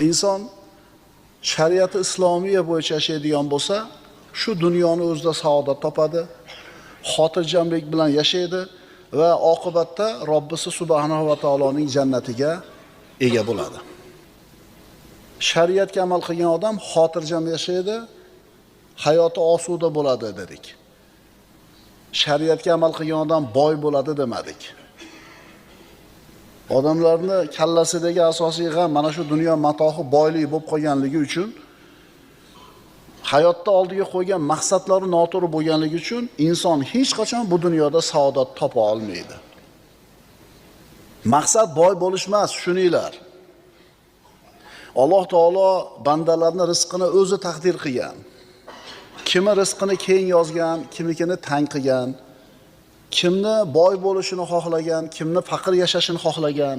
inson shariati islomiy bo'yicha yashaydigan bo'lsa, shu dunyoni o'zida saodat topadi, xotirjamlik bilan yashaydi va oqibatda Robbisi subhanahu va taoloning jannatiga ega bo'ladi. Shariatga amal qilgan odam xotirjam yashaydi, hayoti osuda bo'ladi dedik. Shariatga amal qilgan odam boy bo'ladi demadik. Odamlarni kallasidagi asosiy g'am mana shu dunyo matohi boylik bo'lib qolganligi uchun, hayotda oldiga qo'ygan maqsadlari noto'g'ri bo'lganligi uchun inson hech qachon bu dunyoda saodat topa olmaydi. Maqsad boy bo'lish emas, shuninglar. Alloh taolo bandalarning rizqini o'zi taqdir qilgan. Kimi rizqini keyin yozgan, kimikini tang qilgan, kimni boy bo'lishini xohlagan, kimni faqir yashashini xohlagan.